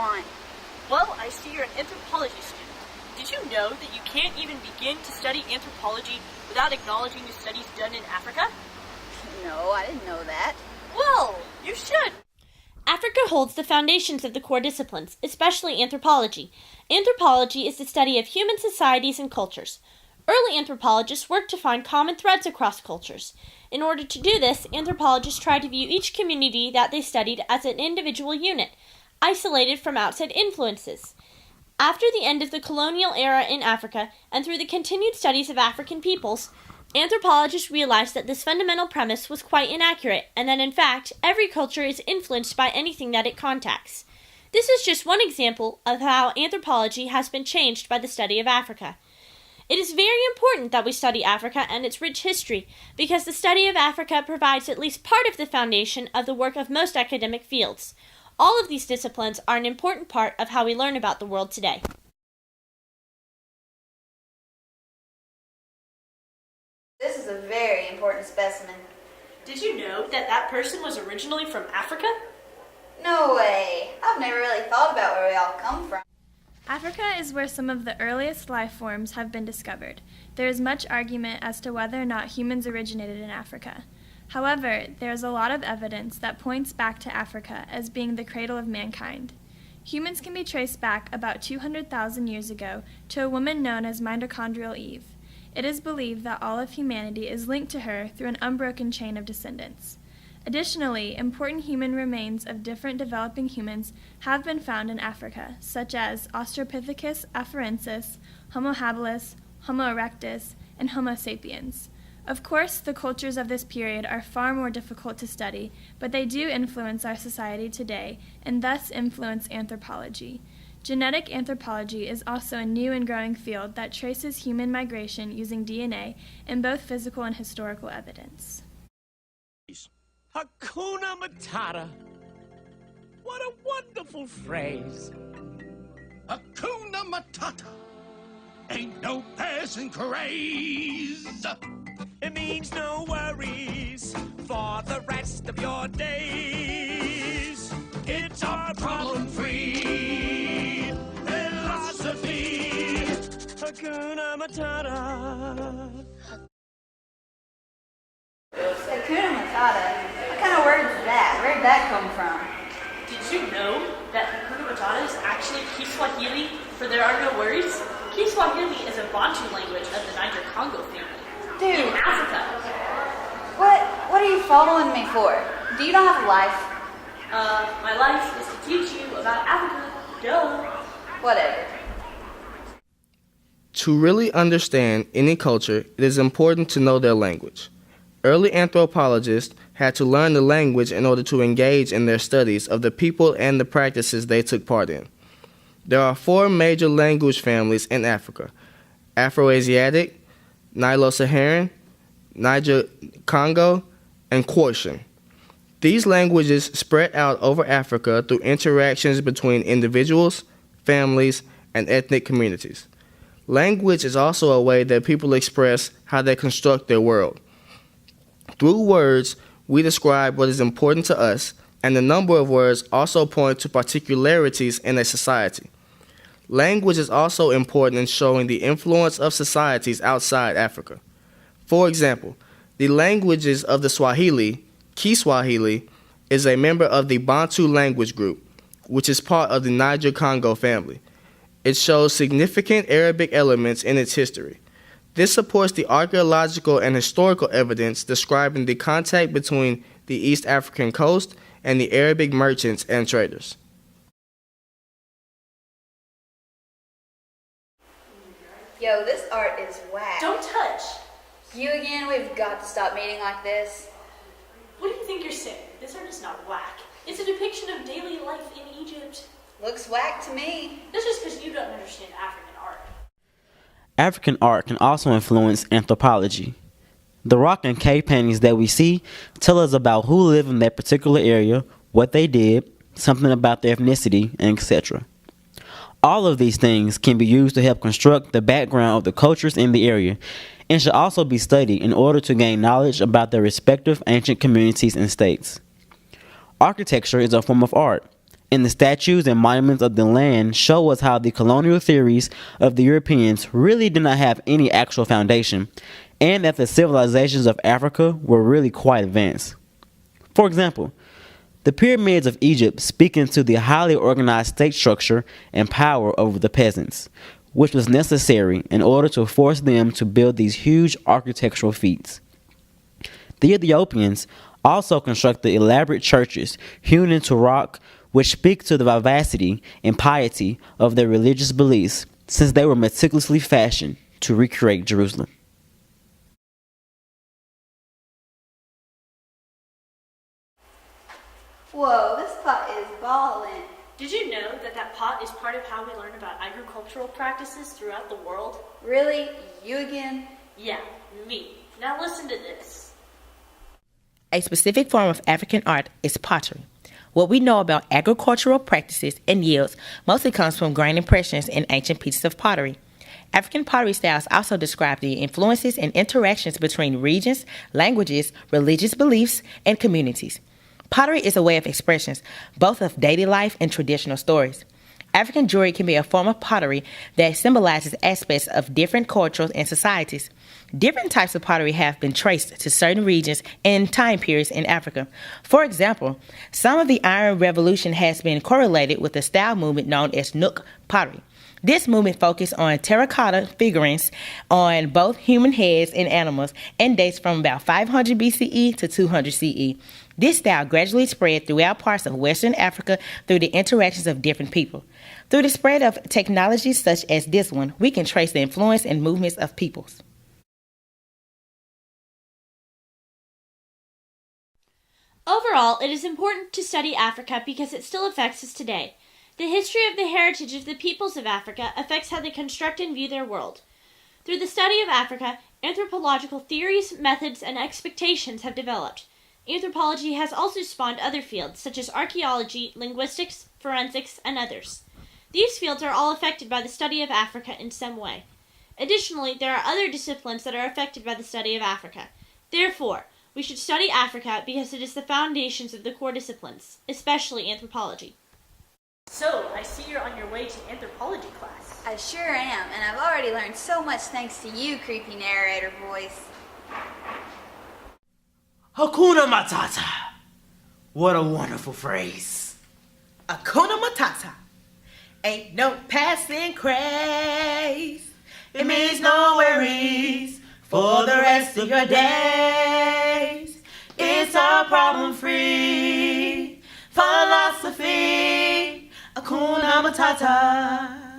want? Well, I see you're an anthropology student. Did you know that you can't even begin to study anthropology without acknowledging the studies done in Africa? No, I didn't know that. Well, you should. Africa holds the foundations of the core disciplines, especially anthropology. Anthropology is the study of human societies and cultures. Early anthropologists worked to find common threads across cultures. In order to do this, anthropologists tried to view each community that they studied as an individual unit, isolated from outside influences. After the end of the colonial era in Africa, and through the continued studies of African peoples, anthropologists realized that this fundamental premise was quite inaccurate, and that in fact, every culture is influenced by anything that it contacts. This is just one example of how anthropology has been changed by the study of Africa. It is very important that we study Africa and its rich history, because the study of Africa provides at least part of the foundation of the work of most academic fields. All of these disciplines are an important part of how we learn about the world today. This is a very important specimen. Did you know that that person was originally from Africa? No way. I've never really thought about where we all come from. Africa is where some of the earliest life forms have been discovered. There is much argument as to whether or not humans originated in Africa. However, there is a lot of evidence that points back to Africa as being the cradle of mankind. Humans can be traced back about 200,000 years ago to a woman known as mitochondrial Eve. It is believed that all of humanity is linked to her through an unbroken chain of descendants. Additionally, important human remains of different developing humans have been found in Africa, such as Australopithecus afarensis, Homo habilis, Homo erectus, and Homo sapiens. Of course, the cultures of this period are far more difficult to study, but they do influence our society today, and thus influence anthropology. Genetic anthropology is also a new and growing field that traces human migration using DNA in both physical and historical evidence. Hakuna Matata. What a wonderful phrase. Hakuna Matata. Ain't no passing craze. It means no worries for the rest of your days. It's a problem-free philosophy. Hakuna Matata. Hakuna Matata? What kind of word is that? Where did that come from? Did you know that Hakuna Matata is actually Kiswahili for there are no worries? Kiswahili is a Bantu language of the Niger-Congo family. Dude, In Africa. what are you following me for? Do you not have a life? My life is to teach you about Africa. Duh. Whatever. To really understand any culture, it is important to know their language. Early anthropologists had to learn the language in order to engage in their studies of the people and the practices they took part in. There are 4 major language families in Africa: Afroasiatic, Nilo-Saharan, Niger-Congo, and Quotient. These languages spread out over Africa through interactions between individuals, families, and ethnic communities. Language is also a way that people express how they construct their world. Through words, we describe what is important to us, and the number of words also point to particularities in a society. Language is also important in showing the influence of societies outside Africa. For example, the languages of the Swahili, Kiswahili, is a member of the Bantu language group, which is part of the Niger-Congo family. It shows significant Arabic elements in its history. This supports the archaeological and historical evidence describing the contact between the East African coast and the Arabic merchants and traders. Yo, this art is whack. Don't touch. You again? We've got to stop meeting like this. What do you think you're saying? This art is not whack. It's a depiction of daily life in Egypt. Looks whack to me. That's just because you don't understand African art. African art can also influence anthropology. The rock and cave paintings that we see tell us about who lived in that particular area, what they did, something about their ethnicity, and etc. All of these things can be used to help construct the background of the cultures in the area and should also be studied in order to gain knowledge about their respective ancient communities and states. Architecture is a form of art. and the statues and monuments of the land show us how the colonial theories of the Europeans really did not have any actual foundation, and that the civilizations of Africa were really quite advanced. For example, the pyramids of Egypt speak into the highly organized state structure and power over the peasants, which was necessary in order to force them to build these huge architectural feats. The Ethiopians also constructed elaborate churches hewn into rock, which speak to the vivacity and piety of their religious beliefs, since they were meticulously fashioned to recreate Jerusalem. Whoa, this pot is ballin'. Did you know that that pot is part of how we learn about agricultural practices throughout the world? Really? You again? Yeah, me. Now listen to this. A specific form of African art is pottery. What we know about agricultural practices and yields mostly comes from grain impressions in ancient pieces of pottery. African pottery styles also describe the influences and interactions between regions, languages, religious beliefs, and communities. Pottery is a way of expressions, both of daily life and traditional stories. African jewelry can be a form of pottery that symbolizes aspects of different cultures and societies. Different types of pottery have been traced to certain regions and time periods in Africa. For example, some of the Iron Revolution has been correlated with a style movement known as Nook pottery. This movement focused on terracotta figurines on both human heads and animals and dates from about 500 BCE to 200 CE. This style gradually spread throughout parts of Western Africa through the interactions of different people. Through the spread of technologies such as this one, we can trace the influence and movements of peoples. Overall, it is important to study Africa because it still affects us today. The history of the heritage of the peoples of Africa affects how they construct and view their world. Through the study of Africa, anthropological theories, methods, and expectations have developed. Anthropology has also spawned other fields, such as archaeology, linguistics, forensics, and others. These fields are all affected by the study of Africa in some way. Additionally, there are other disciplines that are affected by the study of Africa. Therefore, we should study Africa because it is the foundations of the core disciplines, especially anthropology. So, I see you're on your way to anthropology class. I sure am, and I've already learned so much thanks to you, creepy narrator voice. Hakuna Matata. What a wonderful phrase. Hakuna Matata. Ain't no passing craze. It means no worries for the rest of your days. It's a problem-free philosophy. Hakuna Matata.